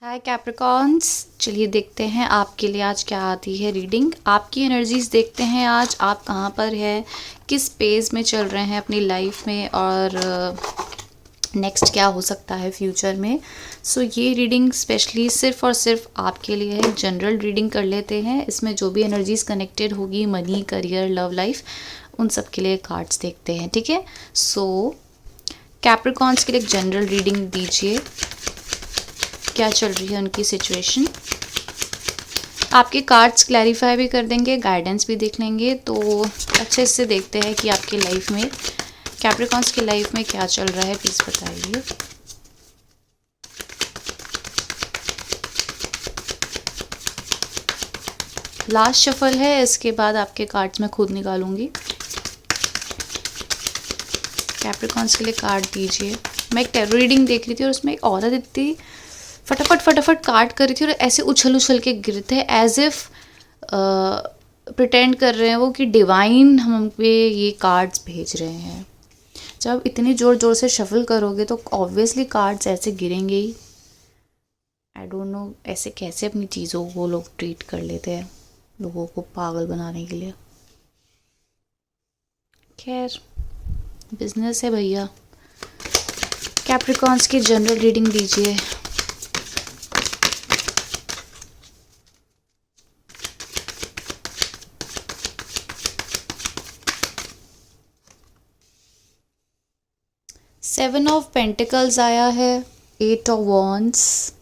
हाय Capricorns, चलिए देखते हैं आपके लिए आज क्या आती है रीडिंग। आपकी एनर्जीज देखते हैं आज आप कहाँ पर है, किस पेज में चल रहे हैं अपनी लाइफ में और नेक्स्ट क्या हो सकता है फ्यूचर में। सो ये रीडिंग स्पेशली सिर्फ और सिर्फ आपके लिए है। जनरल रीडिंग कर लेते हैं, इसमें जो भी एनर्जीज कनेक्टेड होगी मनी, करियर, लव लाइफ, उन सब के लिए कार्ड्स देखते हैं, ठीक है। सो कैप्रिकॉन्स के लिए एक जनरल रीडिंग दीजिए, क्या चल रही है उनकी सिचुएशन। आपके कार्ड्स क्लैरिफाई भी कर देंगे, गाइडेंस भी देख लेंगे, तो अच्छे से देखते हैं कि आपकी लाइफ में, कैप्रिकॉन्स की लाइफ में क्या चल रहा है, प्लीज़ बताइए। लास्ट शफल है, इसके बाद आपके कार्ड्स मैं खुद निकालूंगी। कैप्रिकॉन्स के लिए कार्ड दीजिए। मैं एक टैरो रीडिंग देख रही थी और उसमें एक औरत इतनी फटाफट कार्ड कर रही थी और ऐसे उछल उछल के गिरे थे, एज इफ प्रिटेंड कर रहे हैं वो कि डिवाइन हम पे ये कार्ड्स भेज रहे हैं। जब इतनी ज़ोर ज़ोर से शफल करोगे तो ऑब्वियसली कार्ड्स ऐसे गिरेंगे ही। आई डोंट नो ऐसे कैसे अपनी चीज़ों को लोग ट्रीट कर लेते हैं, लोगों को पागल बनाने के लिए। खैर, बिजनेस है भैया। कैप्रिकॉन्स की जनरल रीडिंग दीजिए। सेवन ऑफ पेंटिकल्स आया है, eight of wands,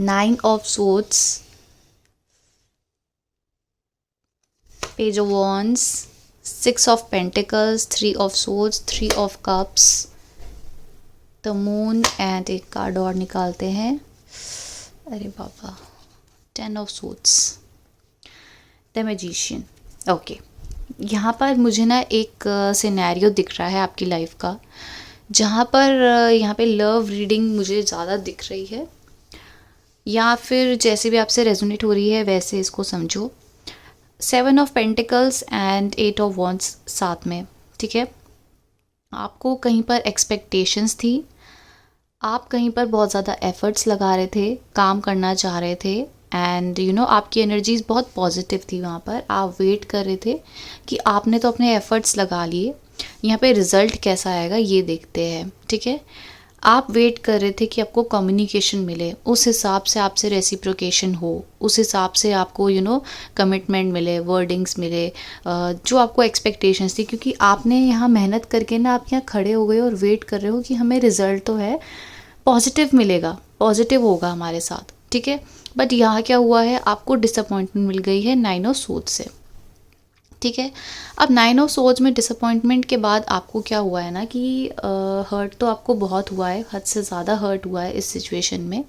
nine of swords, page of wands, six of pentacles, three of swords, three of cups, the moon and एक कार्ड और निकालते हैं। अरे बाबा, ten of swords, the magician. Okay, यहाँ पर मुझे ना एक सिनेरियो दिख रहा है आपकी लाइफ का, जहाँ पर यहाँ पे लव रीडिंग मुझे ज़्यादा दिख रही है, या फिर जैसे भी आपसे रेजोनेट हो रही है वैसे इसको समझो। Seven of pentacles and eight of wands साथ में, ठीक है। आपको कहीं पर एक्सपेक्टेशंस थी, आप कहीं पर बहुत ज़्यादा एफर्ट्स लगा रहे थे, काम करना चाह रहे थे, एंड यू नो आपकी एनर्जीज बहुत पॉजिटिव थी। वहाँ पर आप वेट कर रहे थे कि आपने तो अपने एफर्ट्स लगा लिए, यहाँ पे रिज़ल्ट कैसा आएगा ये देखते हैं, ठीक है। आप वेट कर रहे थे कि आपको कम्युनिकेशन मिले, उस हिसाब से आपसे रेसिप्रोकेशन हो, उस हिसाब से आपको यू नो कमिटमेंट मिले, वर्डिंग्स मिले, जो आपको एक्सपेक्टेशंस थी, क्योंकि आपने यहाँ मेहनत करके ना आप यहाँ खड़े हो गए और वेट कर रहे हो कि हमें रिज़ल्ट तो है, पॉजिटिव मिलेगा, पॉजिटिव होगा हमारे साथ, ठीक है। बट यहाँ क्या हुआ है, आपको डिसअपॉइंटमेंट मिल गई है नाइन ऑफ सोर्ड्स से, ठीक है। अब नाइन ऑफ सोर्ड्स में डिसअपॉइंटमेंट के बाद आपको क्या हुआ है ना कि हर्ट तो आपको बहुत हुआ है, हद से ज़्यादा हर्ट हुआ है इस सिचुएशन में।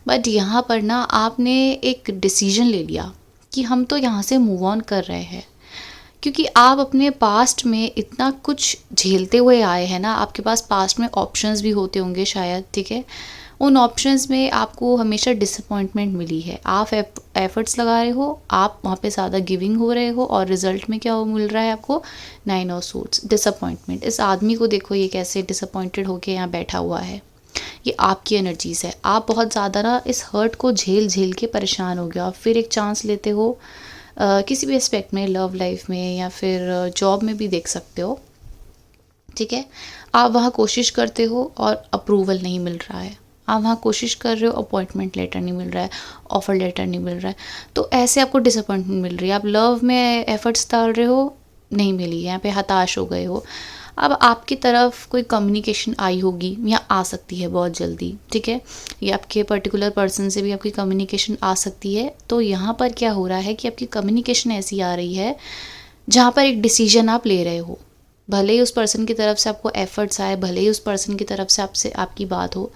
बट यहाँ पर ना आपने एक डिसीजन ले लिया कि हम तो यहाँ से मूव ऑन कर रहे हैं, क्योंकि आप अपने पास्ट में इतना कुछ झेलते हुए आए हैं ना। आपके पास पास्ट में ऑप्शंस भी होते होंगे शायद, ठीक है। उन ऑप्शंस में आपको हमेशा डिसअपॉइंटमेंट मिली है। आप एफर्ट्स लगा रहे हो, आप वहाँ पे ज़्यादा गिविंग हो रहे हो, और रिजल्ट में क्या मिल रहा है आपको, नाइन ऑफ सोर्ड्स, डिसअपॉइंटमेंट। इस आदमी को देखो, ये कैसे डिसअपॉइंटेड होके यहाँ बैठा हुआ है। ये आपकी एनर्जीज़ है। आप बहुत ज़्यादा ना इस हर्ट को झेल झेल के परेशान हो गया, फिर एक चांस लेते हो किसी भी एस्पेक्ट में, लव लाइफ में या फिर जॉब में भी देख सकते हो, ठीक है। आप वहाँ कोशिश करते हो और अप्रूवल नहीं मिल रहा है, आप वहाँ कोशिश कर रहे हो, अपॉइंटमेंट लेटर नहीं मिल रहा है, ऑफर लेटर नहीं मिल रहा है, तो ऐसे आपको डिसअपॉइंटमेंट मिल रही है। आप लव में एफर्ट्स डाल रहे हो, नहीं मिली, यहाँ पे हताश हो गए हो। अब आपकी तरफ कोई कम्युनिकेशन आई होगी या आ सकती है बहुत जल्दी, ठीक है। ये आपके पर्टिकुलर पर्सन से भी आपकी कम्युनिकेशन आ सकती है। तो यहाँ पर क्या हो रहा है कि आपकी कम्युनिकेशन ऐसी आ रही है जहाँ पर एक डिसीजन आप ले रहे हो, भले ही उस पर्सन की तरफ से आपको एफर्ट्स आए, भले ही उस पर्सन की तरफ से आपसे आपकी बात हो,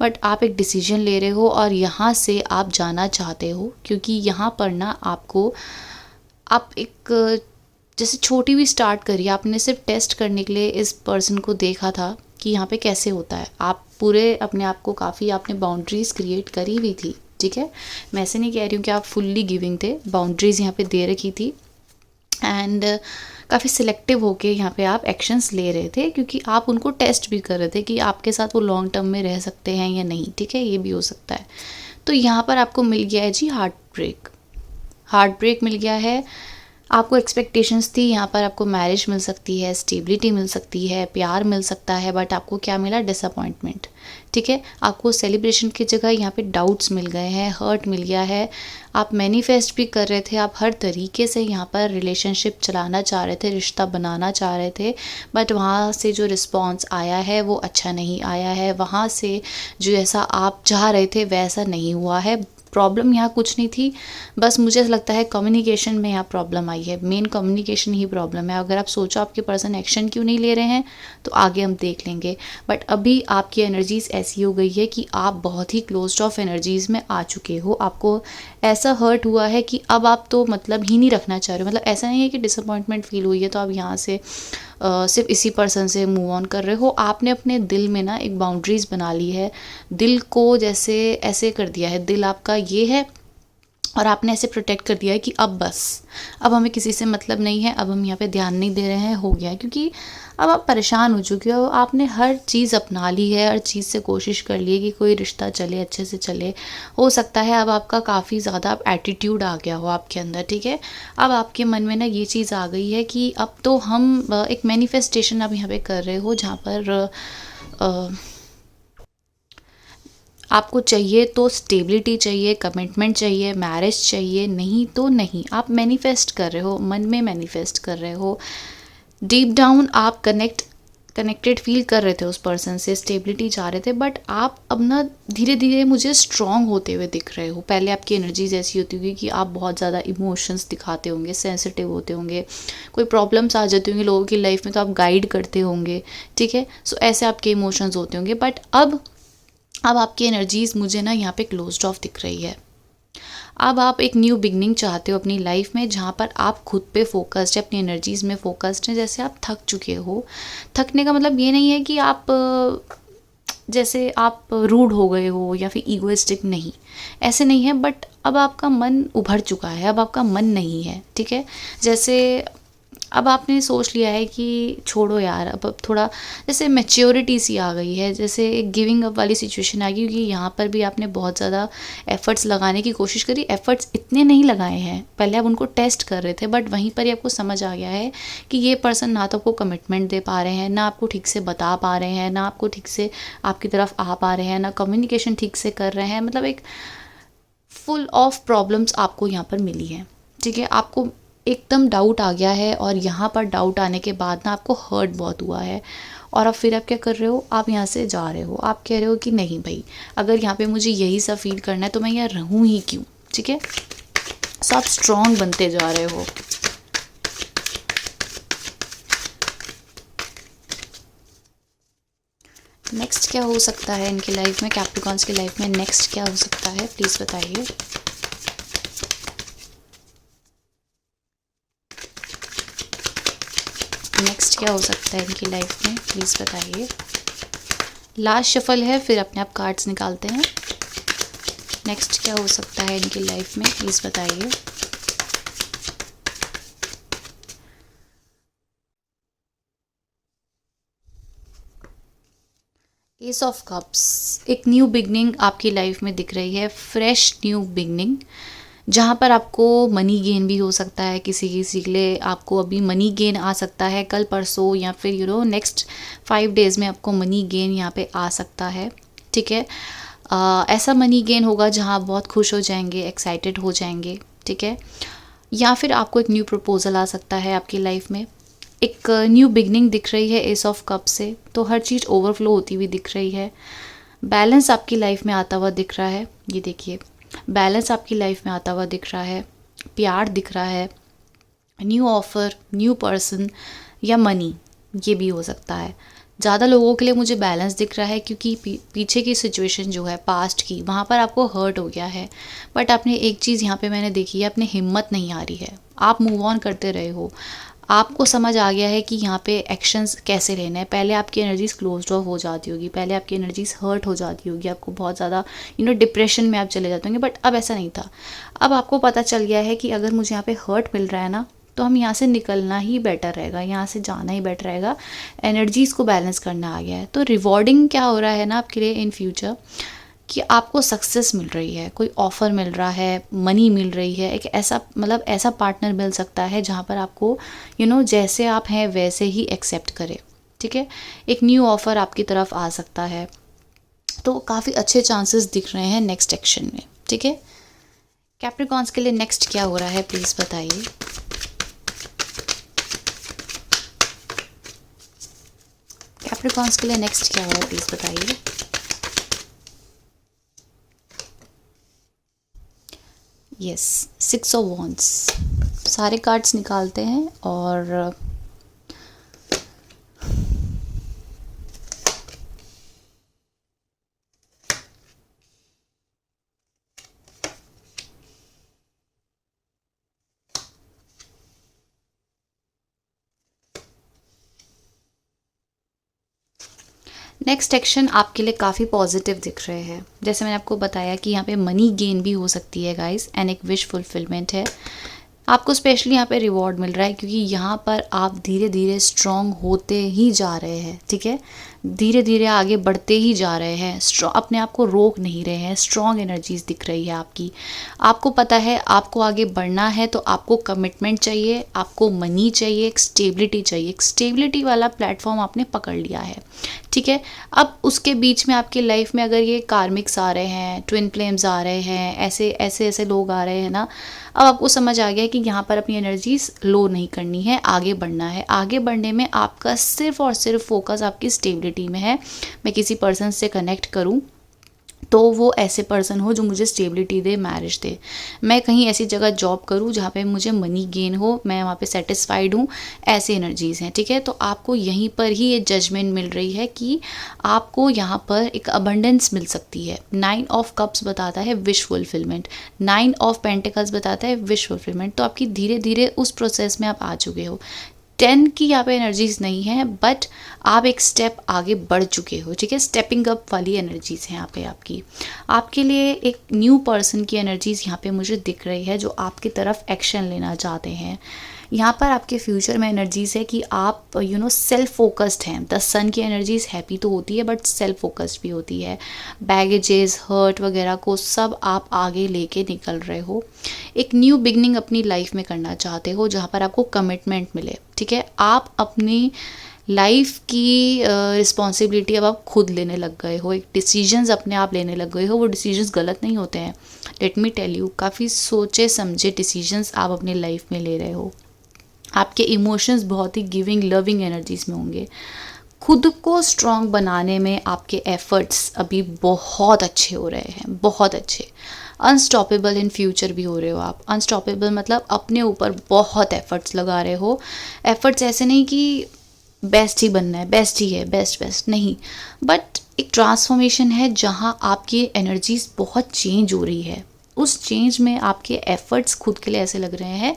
बट आप एक डिसीजन ले रहे हो और यहाँ से आप जाना चाहते हो, क्योंकि यहाँ पर ना आपको, आप एक जैसे छोटी भी स्टार्ट करिए, आपने सिर्फ टेस्ट करने के लिए इस पर्सन को देखा था कि यहाँ पे कैसे होता है। आप पूरे अपने आप को काफ़ी, आपने बाउंड्रीज़ क्रिएट करी हुई थी, ठीक है। मैं ऐसे नहीं कह रही हूँ कि आप फुल्ली गिविंग थे, बाउंड्रीज़ यहाँ पे दे रखी थी, एंड काफ़ी सिलेक्टिव होके यहाँ पे आप एक्शंस ले रहे थे, क्योंकि आप उनको टेस्ट भी कर रहे थे कि आपके साथ वो लॉन्ग टर्म में रह सकते हैं या नहीं, ठीक है, ये भी हो सकता है। तो यहाँ पर आपको मिल गया है जी हार्ट ब्रेक, हार्ट ब्रेक मिल गया है। आपको एक्सपेक्टेशंस थी, यहाँ पर आपको मैरिज मिल सकती है, स्टेबिलिटी मिल सकती है, प्यार मिल सकता है, बट आपको क्या मिला, डिसअपॉइंटमेंट, ठीक है। आपको सेलिब्रेशन की जगह यहाँ पे डाउट्स मिल गए हैं, हर्ट मिल गया है। आप मैनिफेस्ट भी कर रहे थे, आप हर तरीके से यहाँ पर रिलेशनशिप चलाना चाह रहे थे, रिश्ता बनाना चाह रहे थे, बट वहाँ से जो रिस्पॉन्स आया है वो अच्छा नहीं आया है। वहाँ से जो ऐसा आप चाह रहे थे वैसा नहीं हुआ है। प्रॉब्लम यहाँ कुछ नहीं थी, बस मुझे ऐसा लगता है कम्युनिकेशन में यहाँ प्रॉब्लम आई है, मेन कम्युनिकेशन ही प्रॉब्लम है। अगर आप सोचो आपके पर्सन एक्शन क्यों नहीं ले रहे हैं तो आगे हम देख लेंगे, बट अभी आपकी एनर्जीज ऐसी हो गई है कि आप बहुत ही क्लोज्ड ऑफ एनर्जीज में आ चुके हो। आपको ऐसा हर्ट हुआ है कि अब आप तो मतलब ही नहीं रखना चाह रहे हो। मतलब ऐसा नहीं है कि डिसअपॉइंटमेंट फील हुई है तो आप यहाँ से सिर्फ इसी पर्सन से मूव ऑन कर रहे हो। आपने अपने दिल में ना एक बाउंड्रीज बना ली है, दिल को जैसे ऐसे कर दिया है, दिल आपका ये है और आपने ऐसे प्रोटेक्ट कर दिया है कि अब बस, अब हमें किसी से मतलब नहीं है, अब हम यहाँ पे ध्यान नहीं दे रहे हैं, हो गया है। क्योंकि अब आप परेशान हो चुके हो, आपने हर चीज़ अपना ली है, हर चीज़ से कोशिश कर ली है कि कोई रिश्ता चले, अच्छे से चले। हो सकता है अब आपका काफ़ी ज़्यादा एटीट्यूड आ गया हो आपके अंदर, ठीक है। अब आपके मन में ना ये चीज़ आ गई है कि अब तो हम एक मैनिफेस्टेशन अब यहाँ पे कर रहे हो, जहाँ पर आपको चाहिए तो स्टेबिलिटी चाहिए, कमिटमेंट चाहिए, मैरिज चाहिए, नहीं तो नहीं। आप मैनिफेस्ट कर रहे हो, मन में मैनिफेस्ट कर रहे हो, डीप डाउन आप कनेक्टेड फील कर रहे थे उस पर्सन से, स्टेबिलिटी चाह रहे थे, बट आप अब ना धीरे धीरे मुझे स्ट्रॉन्ग होते हुए दिख रहे हो। पहले आपकी एनर्जीज ऐसी होती होगी कि आप बहुत ज़्यादा इमोशंस दिखाते होंगे, सेंसिटिव होते होंगे, कोई प्रॉब्लम्स आ जाती होंगी लोगों की लाइफ में तो आप गाइड करते होंगे, ठीक है। सो ऐसे आपके इमोशंस होते होंगे, बट अब आपकी एनर्जीज़ मुझे ना यहाँ पे क्लोज्ड ऑफ दिख रही है। अब आप एक न्यू बिगनिंग चाहते हो अपनी लाइफ में, जहाँ पर आप खुद पे फोकस्ड है, अपनी एनर्जीज़ में फोकस्ड हैं। जैसे आप थक चुके हो, थकने का मतलब ये नहीं है कि आप जैसे आप रूड हो गए हो या फिर ईगोइस्टिक, नहीं, ऐसे नहीं है, बट अब आपका मन उभर चुका है, अब आपका मन नहीं है, ठीक है। जैसे अब आपने सोच लिया है कि छोड़ो यार, अब थोड़ा जैसे मैच्योरिटी सी आ गई है, जैसे एक गिविंग अप वाली सिचुएशन आ गई, क्योंकि यहाँ पर भी आपने बहुत ज़्यादा एफ़र्ट्स लगाने की कोशिश करी। एफ़र्ट्स इतने नहीं लगाए हैं, पहले आप उनको टेस्ट कर रहे थे, बट वहीं पर ही आपको समझ आ गया है कि ये पर्सन ना तो आपको कमिटमेंट दे पा रहे हैं, ना आपको ठीक से बता पा रहे हैं, ना आपको ठीक से आपकी तरफ आ पा रहे हैं, ना कम्युनिकेशन ठीक से कर रहे हैं। मतलब एक फुल ऑफ प्रॉब्लम्स आपको यहाँ पर मिली है, ठीक है। आपको एकदम डाउट आ गया है, और यहाँ पर डाउट आने के बाद ना आपको हर्ट बहुत हुआ है, और अब फिर आप क्या कर रहे हो, आप यहाँ से जा रहे हो। आप कह रहे हो कि नहीं भाई, अगर यहाँ पे मुझे यही सब फील करना है तो मैं यहाँ रहूँ ही क्यों, ठीक है। सो आप स्ट्रॉन्ग बनते जा रहे हो। नेक्स्ट क्या हो सकता है इनकी लाइफ में, कैप्रिकॉन्स की लाइफ में नेक्स्ट क्या हो सकता है, प्लीज़ बताइए। नेक्स्ट क्या हो सकता है इनकी लाइफ में, प्लीज़ बताइए। लास्ट शफल है, फिर अपने आप कार्ड्स निकालते हैं। नेक्स्ट क्या हो सकता है इनकी लाइफ में, प्लीज़ बताइए। एस ऑफ कप्स, एक न्यू बिगनिंग आपकी लाइफ में दिख रही है, फ्रेश न्यू बिगनिंग, जहाँ पर आपको मनी गेन भी हो सकता है। किसी किसी के लिए आपको अभी मनी गेन आ सकता है, कल परसों या फिर नेक्स्ट 5 डेज़ में आपको मनी गेन यहाँ पे आ सकता है, ठीक है। ऐसा मनी गेन होगा जहाँ आप बहुत खुश हो जाएंगे, एक्साइटेड हो जाएंगे, ठीक है। या फिर आपको एक न्यू प्रपोजल आ सकता है आपकी लाइफ में, एक न्यू बिगनिंग दिख रही है एस ऑफ कप से, तो हर चीज़ ओवरफ्लो होती हुई दिख रही है। बैलेंस आपकी लाइफ में आता हुआ दिख रहा है, ये देखिए, बैलेंस आपकी लाइफ में आता हुआ दिख रहा है, प्यार दिख रहा है, न्यू ऑफ़र, न्यू पर्सन या मनी, ये भी हो सकता है। ज़्यादा लोगों के लिए मुझे बैलेंस दिख रहा है, क्योंकि पीछे की सिचुएशन जो है पास्ट की, वहाँ पर आपको हर्ट हो गया है, बट आपने एक चीज़ यहाँ पे मैंने देखी है, अपनी हिम्मत नहीं आ रही है, आप मूव ऑन करते रहे हो। आपको समझ आ गया है कि यहाँ पे एक्शंस कैसे लेने हैं। पहले आपकी एनर्जीज क्लोज्ड ऑफ हो जाती होगी, पहले आपकी एनर्जीज हर्ट हो जाती होगी, आपको बहुत ज़्यादा डिप्रेशन में आप चले जाते होंगे, बट अब ऐसा नहीं था। अब आपको पता चल गया है कि अगर मुझे यहाँ पे हर्ट मिल रहा है ना, तो हम यहाँ से निकलना ही बेटर रहेगा, यहाँ से जाना ही बेटर रहेगा। एनर्जीज़ को बैलेंस करना आ गया है। तो रिवॉर्डिंग क्या हो रहा है ना आपके लिए इन फ्यूचर, कि आपको सक्सेस मिल रही है, कोई ऑफ़र मिल रहा है, मनी मिल रही है, एक ऐसा मतलब ऐसा पार्टनर मिल सकता है जहाँ पर आपको जैसे आप हैं वैसे ही एक्सेप्ट करे, ठीक है। एक न्यू ऑफ़र आपकी तरफ आ सकता है। तो काफ़ी अच्छे चांसेस दिख रहे हैं नेक्स्ट एक्शन में, ठीक है। कैप्रिकॉन्स के लिए नेक्स्ट क्या हो रहा है प्लीज़ बताइए। कैप्रिकॉन्स के लिए नेक्स्ट क्या हो रहा है प्लीज़ बताइए। Yes, 6 of wands. सारे कार्ड्स निकालते हैं और नेक्स्ट एक्शन आपके लिए काफ़ी पॉजिटिव दिख रहे हैं। जैसे मैंने आपको बताया कि यहाँ पे मनी गेन भी हो सकती है गाइस, एंड एक विश फुलफिलमेंट है। आपको स्पेशली यहाँ पे रिवॉर्ड मिल रहा है क्योंकि यहाँ पर आप धीरे धीरे स्ट्रॉन्ग होते ही जा रहे हैं, ठीक है। धीरे धीरे आगे बढ़ते ही जा रहे हैं, अपने आप को रोक नहीं रहे हैं। स्ट्रॉन्ग एनर्जीज दिख रही है आपकी। आपको पता है आपको आगे बढ़ना है तो आपको कमिटमेंट चाहिए, आपको मनी चाहिए, एक स्टेबिलिटी चाहिए। एक स्टेबिलिटी वाला प्लेटफॉर्म आपने पकड़ लिया है, ठीक है। अब उसके बीच में आपकी लाइफ में अगर ये कार्मिक्स आ रहे हैं, ट्विन फ्लेम्स आ रहे हैं, ऐसे ऐसे ऐसे लोग आ रहे हैं ना, अब आपको समझ आ गया है कि यहाँ पर अपनी एनर्जीज लो नहीं करनी है, आगे बढ़ना है। आगे बढ़ने में आपका सिर्फ और सिर्फ फोकस आपकी स्टेबिलिटी में है। मैं किसी पर्सन से कनेक्ट करूँ तो वो ऐसे पर्सन हो जो मुझे स्टेबिलिटी दे, मैरिज दे। मैं कहीं ऐसी जगह जॉब करूँ जहाँ पे मुझे मनी गेन हो, मैं वहाँ पे सेटिस्फाइड हूँ, ऐसी एनर्जीज़ हैं, ठीक है। तो आपको यहीं पर ही ये जजमेंट मिल रही है कि आपको यहाँ पर एक अबंडेंस मिल सकती है। 9 ऑफ कप्स बताता है विश फुलफिलमेंट, 9 ऑफ पेंटिकल्स बताता है विश फुलफिलमेंट। तो आपकी धीरे धीरे उस प्रोसेस में आप आ चुके हो। 10 की यहाँ पे एनर्जीज नहीं है, बट आप एक स्टेप आगे बढ़ चुके हो, ठीक है। स्टेपिंग अप वाली एनर्जीज हैं यहाँ पे आपकी। आपके लिए एक न्यू पर्सन की एनर्जीज यहाँ पे मुझे दिख रही है जो आपकी तरफ एक्शन लेना चाहते हैं। यहाँ पर आपके फ्यूचर में एनर्जीज है कि आप सेल्फ फोकस्ड हैं। द सन की एनर्जीज हैप्पी तो होती है बट सेल्फ फोकस्ड भी होती है। बैगेजेस, हर्ट वगैरह को सब आप आगे लेके निकल रहे हो। एक न्यू बिगनिंग अपनी लाइफ में करना चाहते हो जहाँ पर आपको कमिटमेंट मिले, ठीक है। आप अपनी लाइफ की रिस्पॉन्सिबिलिटी अब आप खुद लेने लग गए हो। एक डिसीजंस अपने आप लेने लग गए हो। वो डिसीजंस गलत नहीं होते हैं, लेट मी टेल यू। काफ़ी सोचे समझे डिसीजंस आप अपनी लाइफ में ले रहे हो। आपके इमोशंस बहुत ही गिविंग, लविंग एनर्जीज में होंगे। खुद को स्ट्रॉन्ग बनाने में आपके एफर्ट्स अभी बहुत अच्छे हो रहे हैं, बहुत अच्छे। अनस्टॉपेबल इन फ्यूचर भी हो रहे हो आप। अनस्टॉपेबल मतलब अपने ऊपर बहुत एफर्ट्स लगा रहे हो। एफर्ट्स ऐसे नहीं कि बेस्ट ही बनना है, बेस्ट ही है, बेस्ट बेस्ट नहीं, बट एक ट्रांसफॉर्मेशन है जहाँ आपकी एनर्जीज बहुत चेंज हो रही है। उस चेंज में आपके एफर्ट्स खुद के लिए ऐसे लग रहे हैं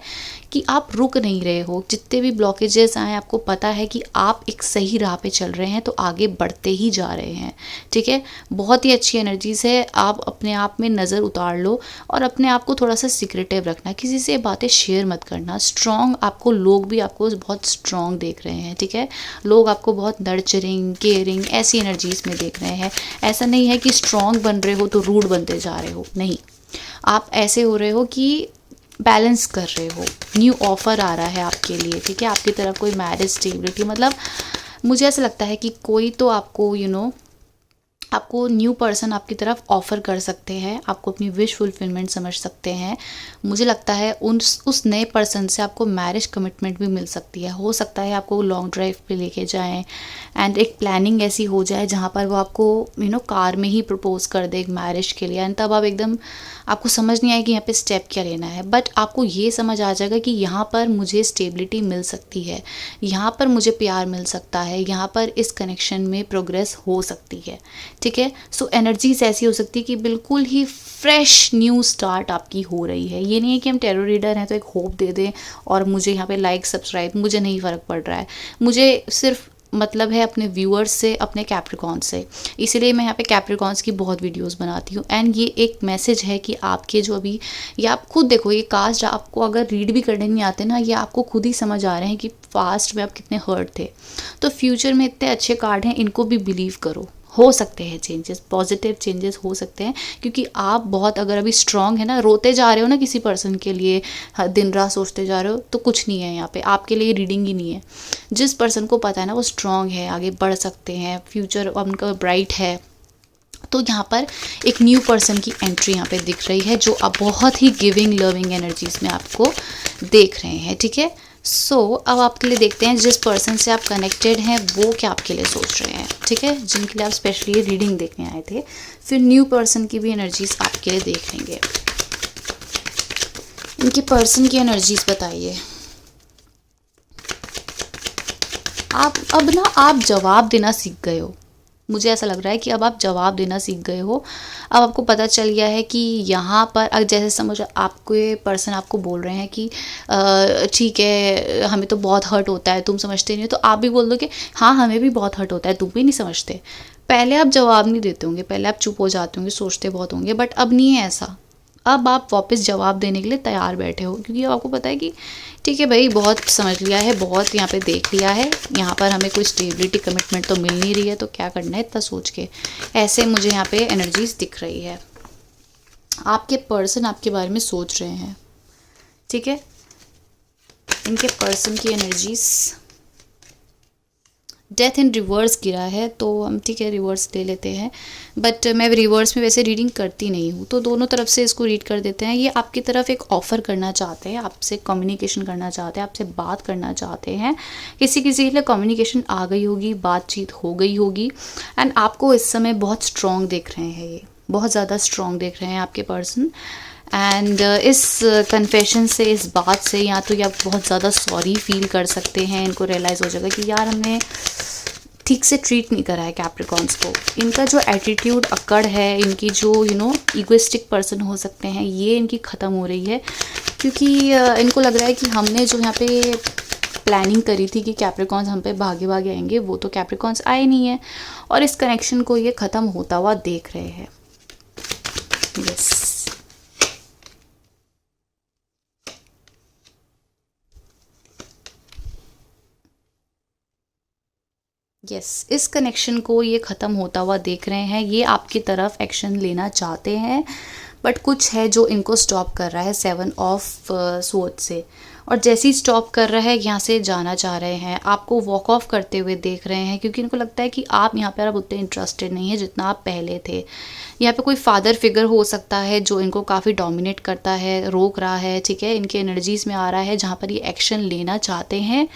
कि आप रुक नहीं रहे हो। जितने भी ब्लॉकेजेस आए आपको पता है कि आप एक सही राह पे चल रहे हैं, तो आगे बढ़ते ही जा रहे हैं, ठीक है। बहुत ही अच्छी एनर्जीज है। आप अपने आप में नज़र उतार लो और अपने आप को थोड़ा सा सीक्रेटिव रखना, किसी से बातें शेयर मत करना। स्ट्रॉन्ग आपको लोग भी आपको बहुत स्ट्रॉन्ग देख रहे हैं, ठीक है। लोग आपको बहुत नर्चरिंग, केयरिंग ऐसी एनर्जीज में देख रहे हैं। ऐसा नहीं है कि स्ट्रॉन्ग बन रहे हो तो रूड बनते जा रहे हो, नहीं। आप ऐसे हो रहे हो कि बैलेंस कर रहे हो। न्यू ऑफ़र आ रहा है आपके लिए, ठीक है। आपकी तरफ कोई मैरिज स्टेबिलिटी, मतलब मुझे ऐसा लगता है कि कोई तो आपको आपको न्यू पर्सन आपकी तरफ ऑफ़र कर सकते हैं। आपको अपनी विश फुलफिलमेंट समझ सकते हैं। मुझे लगता है उस नए पर्सन से आपको मैरिज कमिटमेंट भी मिल सकती है। हो सकता है आपको लॉन्ग ड्राइव पे लेके जाएं एंड एक प्लानिंग ऐसी हो जाए जहाँ पर वो आपको कार में ही प्रपोज कर दे एक मैरिज के लिए। एंड तब आप एकदम, आपको समझ नहीं आएगी यहाँ पे स्टेप क्या लेना है, बट आपको ये समझ आ जाएगा कि यहाँ पर मुझे स्टेबिलिटी मिल सकती है, यहाँ पर मुझे प्यार मिल सकता है, यहाँ पर इस कनेक्शन में प्रोग्रेस हो सकती है, ठीक है। सो एनर्जीज ऐसी हो सकती है कि बिल्कुल ही फ्रेश न्यू स्टार्ट आपकी हो रही है। ये नहीं है कि हम टेरो रीडर हैं तो एक होप दे दें और मुझे यहाँ पे लाइक सब्सक्राइब, मुझे नहीं फ़र्क पड़ रहा है। मुझे सिर्फ मतलब है अपने व्यूअर्स से, अपने कैप्रिकॉन से। इसीलिए मैं यहाँ पे कैप्रिकॉन्स की बहुत वीडियोस बनाती हूँ। एंड ये एक मैसेज है कि आपके जो अभी, ये आप खुद देखो, ये कास्ट आपको अगर रीड भी करने नहीं आते ना, ये आपको खुद ही समझ आ रहे हैं कि पास्ट में आप कितने हर्ट थे। तो फ्यूचर में इतने अच्छे कार्ड हैं, इनको भी बिलीव करो, हो सकते हैं चेंजेस, पॉजिटिव चेंजेस हो सकते हैं। क्योंकि आप बहुत अगर अभी स्ट्रांग है ना, रोते जा रहे हो ना किसी पर्सन के लिए, दिन रात सोचते जा रहे हो, तो कुछ नहीं है यहाँ पे, आपके लिए रीडिंग ही नहीं है। जिस पर्सन को पता है ना वो स्ट्रांग है, आगे बढ़ सकते हैं, फ्यूचर उनका ब्राइट है, तो यहाँ पर एक न्यू पर्सन की एंट्री यहाँ पे दिख रही है, जो अब बहुत ही गिविंग लविंग एनर्जीज में आपको देख रहे हैं। ठीक है, सो अब आपके लिए देखते हैं जिस पर्सन से आप कनेक्टेड हैं वो क्या आपके लिए सोच रहे हैं। ठीक है, जिनके लिए आप स्पेशली रीडिंग देखने आए थे। फिर न्यू पर्सन की भी एनर्जीज आपके लिए देख लेंगे। इनके पर्सन की एनर्जीज बताइए। अब ना आप जवाब देना सीख गए हो, मुझे ऐसा लग रहा है कि अब आप जवाब देना सीख गए हो। अब आपको पता चल गया है कि यहाँ पर जैसे समझ आपको ये पर्सन आपको बोल रहे हैं कि ठीक है हमें तो बहुत हर्ट होता है, तुम समझते नहीं हो, तो आप भी बोल दो कि हाँ हमें भी बहुत हर्ट होता है, तुम भी नहीं समझते। पहले आप जवाब नहीं देते होंगे, पहले आप चुप हो जाते होंगे, सोचते बहुत होंगे, बट अब नहीं है ऐसा। अब आप वापस जवाब देने के लिए तैयार बैठे हो, क्योंकि अब आपको पता है कि ठीक है भाई, बहुत समझ लिया है, बहुत यहाँ पे देख लिया है, यहाँ पर हमें कोई स्टेबिलिटी कमिटमेंट तो मिल नहीं रही है, तो क्या करना है इतना सोच के। ऐसे मुझे यहाँ पे एनर्जीज दिख रही है। आपके पर्सन आपके बारे में सोच रहे हैं। ठीक है, इनके पर्सन की एनर्जीज, डेथ इन रिवर्स गिरा है, तो हम ठीक है रिवर्स ले लेते हैं, बट मैं रिवर्स में वैसे रीडिंग करती नहीं हूँ, तो दोनों तरफ से इसको रीड कर देते हैं। ये आपकी तरफ एक ऑफ़र करना चाहते हैं, आपसे कम्युनिकेशन करना चाहते हैं, आपसे बात करना चाहते हैं। किसी किसी के लिए कम्युनिकेशन आ गई होगी, बातचीत हो गई होगी, एंड आपको इस समय बहुत स्ट्रॉन्ग देख रहे हैं, ये बहुत ज़्यादा स्ट्रॉन्ग देख रहे हैं आपके पर्सन। एंड इस कन्फेशन से, इस बात से, या तो ये आप बहुत ज़्यादा सॉरी फील कर सकते हैं, इनको रियलाइज़ हो जाएगा कि यार हमने ठीक से ट्रीट नहीं करा है कैप्रिकॉन्स को। इनका जो एटीट्यूड, अकड़ है, इनकी जो इगोइस्टिक पर्सन हो सकते हैं, ये इनकी ख़त्म हो रही है। क्योंकि इनको लग रहा है कि हमने जो यहाँ पे प्लानिंग करी थी कि कैप्रिकॉन्स हम पे भागे भागे आएंगे, वो तो कैप्रिकॉन्स आए नहीं है, और इस कनेक्शन को ये ख़त्म होता हुआ देख रहे हैं। यस, इस कनेक्शन को ये ख़त्म होता हुआ देख रहे हैं। ये आपकी तरफ एक्शन लेना चाहते हैं, बट कुछ है जो इनको स्टॉप कर रहा है 7 ऑफ स्वॉर्ड से। और जैसे ही स्टॉप कर रहा है, यहाँ से जाना चाह रहे हैं, आपको वॉक ऑफ करते हुए देख रहे हैं, क्योंकि इनको लगता है कि आप यहाँ पर अब उतने इंटरेस्टेड नहीं है जितना आप पहले थे। यहाँ पे कोई फादर फिगर हो सकता है जो इनको काफ़ी डोमिनेट करता है, रोक रहा है। ठीक है, इनके एनर्जीज़ में आ रहा है जहाँ पर ये एक्शन लेना चाहते हैं,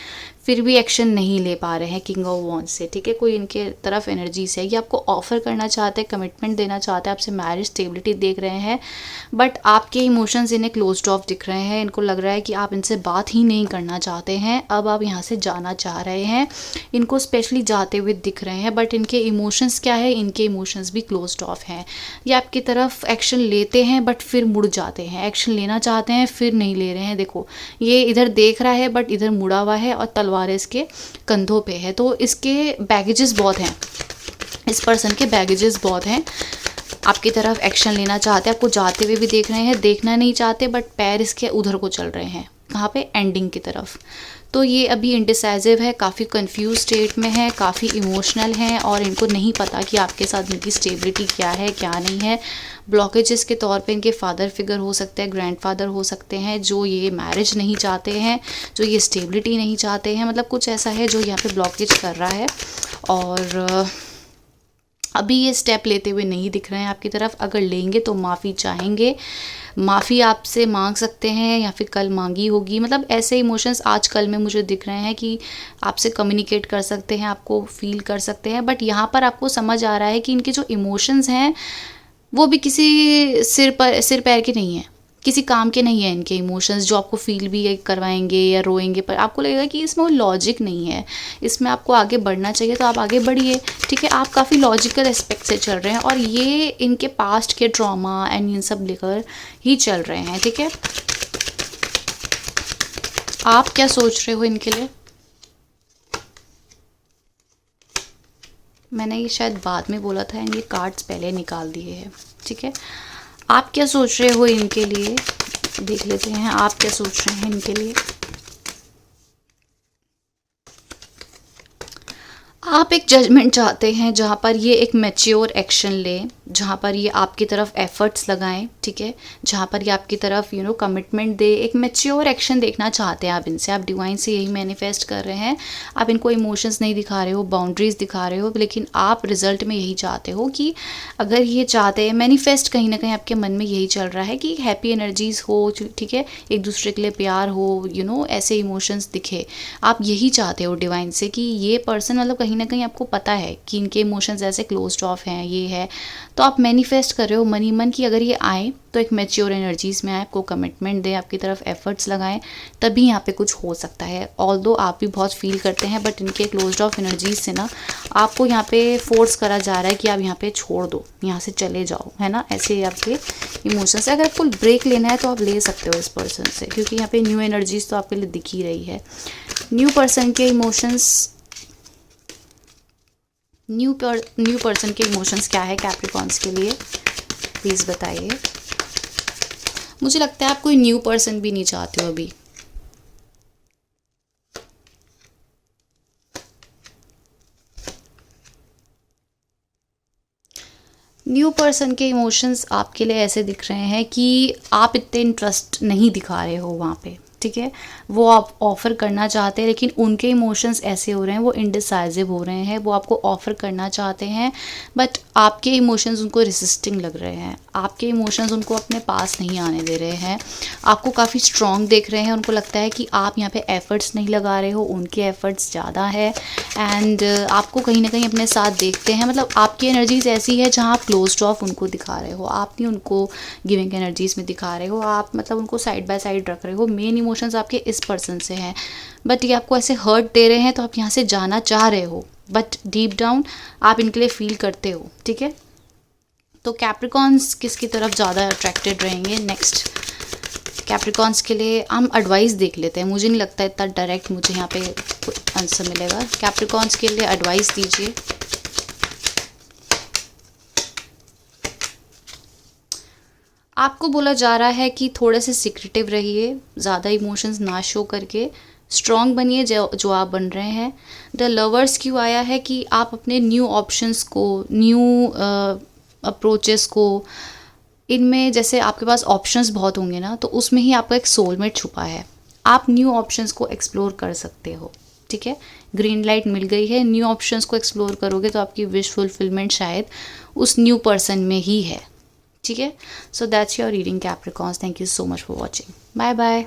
फिर भी एक्शन नहीं ले पा रहे हैं किंग ऑफ वॉन्ड्स से। ठीक है, कोई इनके तरफ एनर्जीज है, ये आपको ऑफर करना चाहते हैं, कमिटमेंट देना चाहते हैं, आपसे मैरिज स्टेबिलिटी देख रहे हैं, बट आपके इमोशंस इन्हें क्लोज्ड ऑफ दिख रहे हैं। इनको लग रहा है कि आप इनसे बात ही नहीं करना चाहते हैं, अब आप यहाँ से जाना चाह रहे हैं। इनको स्पेशली जाते हुए दिख रहे हैं, बट इनके इमोशंस क्या है, इनके इमोशंस भी क्लोज्ड ऑफ हैं। ये आपकी तरफ एक्शन लेते हैं बट फिर मुड़ जाते हैं, एक्शन लेना चाहते हैं फिर नहीं ले रहे हैं। देखो, ये इधर देख रहा है बट इधर मुड़ा हुआ है, और तलवार इसके कंधों पे है, तो इसके बैगेजेस बहुत हैं, इस पर्सन के बैगेजेस बहुत हैं। आपकी तरफ एक्शन लेना चाहते हैं, आपको जाते हुए भी देख रहे हैं, देखना नहीं चाहते, बट पैर इसके उधर को चल रहे हैं, कहाँ पे, एंडिंग की तरफ। तो ये अभी इंडिसाइजिव है, काफ़ी कंफ्यूज स्टेट में है, काफ़ी इमोशनल हैं, और इनको नहीं पता कि आपके साथ इनकी स्टेबिलिटी क्या है क्या नहीं है। ब्लॉकेजेस के तौर पे इनके फादर फिगर हो सकते हैं, ग्रैंडफादर हो सकते हैं, जो ये मैरिज नहीं चाहते हैं, जो ये स्टेबिलिटी नहीं चाहते हैं, मतलब कुछ ऐसा है जो यहाँ पे ब्लॉकेज कर रहा है। और अभी ये स्टेप लेते हुए नहीं दिख रहे हैं आपकी तरफ। अगर लेंगे तो माफ़ी चाहेंगे, माफ़ी आपसे मांग सकते हैं, या फिर कल मांगी होगी। मतलब ऐसे इमोशंस आज कल में मुझे दिख रहे हैं कि आपसे कम्युनिकेट कर सकते हैं, आपको फील कर सकते हैं, बट यहाँ पर आपको समझ आ रहा है कि इनके जो इमोशंस हैं वो भी किसी सिर पैर के नहीं हैं, किसी काम के नहीं है इनके इमोशंस, जो आपको फील भी करवाएंगे या रोएंगे, पर आपको लगेगा कि इसमें वो लॉजिक नहीं है, इसमें आपको आगे बढ़ना चाहिए तो आप आगे बढ़िए। ठीक है, आप काफ़ी लॉजिकल एस्पेक्ट से चल रहे हैं, और ये इनके पास्ट के ट्रॉमा एंड इन सब लेकर ही चल रहे हैं। ठीक है, आप क्या सोच रहे हो इनके लिए? मैंने ये शायद बाद में बोला था एंड ये कार्ड्स पहले निकाल दिए हैं, ठीक है। आप क्या सोच रहे हो इनके लिए, देख लेते हैं आप क्या सोच रहे हैं इनके लिए। आप एक जजमेंट चाहते हैं जहाँ पर ये एक मैच्योर एक्शन ले, जहाँ पर ये आपकी तरफ एफर्ट्स लगाएं, ठीक है, जहाँ पर ये आपकी तरफ कमिटमेंट दे, एक मैच्योर एक्शन देखना चाहते हैं आप इनसे। आप डिवाइन से यही मैनिफेस्ट कर रहे हैं। आप इनको इमोशंस नहीं दिखा रहे हो, बाउंड्रीज दिखा रहे हो, लेकिन आप रिजल्ट में यही चाहते हो कि अगर ये चाहते हैं मैनिफेस्ट, कहीं ना कहीं आपके मन में यही चल रहा है कि हैप्पी एनर्जीज हो, ठीक है, एक दूसरे के लिए प्यार हो, ऐसे इमोशंस दिखे। आप यही चाहते हो डिवाइन से कि ये पर्सन मतलब कहीं ना कहीं आपको पता है कि इनके इमोशंस ऐसे क्लोज्ड ऑफ हैं, ये है। तो आप मैनिफेस्ट कर रहे हो मन ही मन कि अगर ये आए तो एक मैच्योर एनर्जीज़ में आए, आपको कमिटमेंट दें, आपकी तरफ एफर्ट्स लगाएं, तभी यहाँ पे कुछ हो सकता है। ऑल्दो आप भी बहुत फील करते हैं, बट इनके क्लोज्ड ऑफ एनर्जीज से ना आपको यहाँ पे फोर्स करा जा रहा है कि आप यहाँ पे छोड़ दो, यहाँ से चले जाओ, है ना, ऐसे आपके इमोशंस है। अगर आपको ब्रेक लेना है तो आप ले सकते हो इस पर्सन से, क्योंकि यहाँ पे न्यू एनर्जीज तो आपके लिए दिख ही रही है। न्यू पर्सन के इमोशंस, न्यू पर्सन के इमोशंस क्या है कैप्रिकॉन्स के लिए, प्लीज़ बताइए। मुझे लगता है आप कोई न्यू पर्सन भी नहीं चाहते हो अभी। न्यू पर्सन के इमोशंस आपके लिए ऐसे दिख रहे हैं कि आप इतने इंटरेस्ट नहीं दिखा रहे हो वहाँ पे, ठीक है। वो आप ऑफ़र करना चाहते हैं, लेकिन उनके इमोशंस ऐसे हो रहे हैं, वो इंडिसाइजिव हो रहे हैं। वो आपको ऑफ़र करना चाहते हैं, बट आपके इमोशंस उनको रेसिस्टिंग लग रहे हैं। आपके इमोशंस उनको अपने पास नहीं आने दे रहे हैं। आपको काफ़ी स्ट्रॉन्ग देख रहे हैं। उनको लगता है कि आप यहाँ पे एफ़र्ट्स नहीं लगा रहे हो, उनके एफ़र्ट्स ज़्यादा है। एंड आपको कहीं ना कहीं अपने साथ देखते हैं। मतलब आपकी एनर्जीज ऐसी है जहाँ आप क्लोज्ड ऑफ उनको दिखा रहे हो, आप नहीं उनको गिविंग एनर्जीज में दिखा रहे हो। आप मतलब उनको साइड बाय साइड रख रहे हो। मेन इमोशंस आपके इस पर्सन से हैं, बट ये आपको ऐसे हर्ट दे रहे हैं, तो आप यहाँ से जाना चाह रहे हो, बट डीप डाउन आप इनके लिए फील करते हो, ठीक है। तो कैप्रिकॉन्स किसकी तरफ ज़्यादा अट्रैक्टेड रहेंगे नेक्स्ट? कैप्रिकॉन्स के लिए हम एडवाइस देख लेते हैं। मुझे नहीं लगता इतना डायरेक्ट मुझे यहाँ पे आंसर मिलेगा। कैप्रिकॉन्स के लिए एडवाइस दीजिए। आपको बोला जा रहा है कि थोड़े से सिक्रेटिव रहिए, ज़्यादा इमोशंस ना शो करके स्ट्रॉन्ग बनिए जो आप बन रहे हैं। द लवर्स क्यों आया है कि आप अपने न्यू ऑप्शंस को, न्यू अप्रोचेस को, इनमें जैसे आपके पास ऑप्शंस बहुत होंगे ना, तो उसमें ही आपका एक सोलमेट छुपा है। आप न्यू ऑप्शंस को एक्सप्लोर कर सकते हो, ठीक है। ग्रीन लाइट मिल गई है, न्यू ऑप्शंस को एक्सप्लोर करोगे तो आपकी विश फुलफिलमेंट शायद उस न्यू पर्सन में ही है, ठीक है। So that's your reading Capricorns. Thank you so much for watching. Bye bye.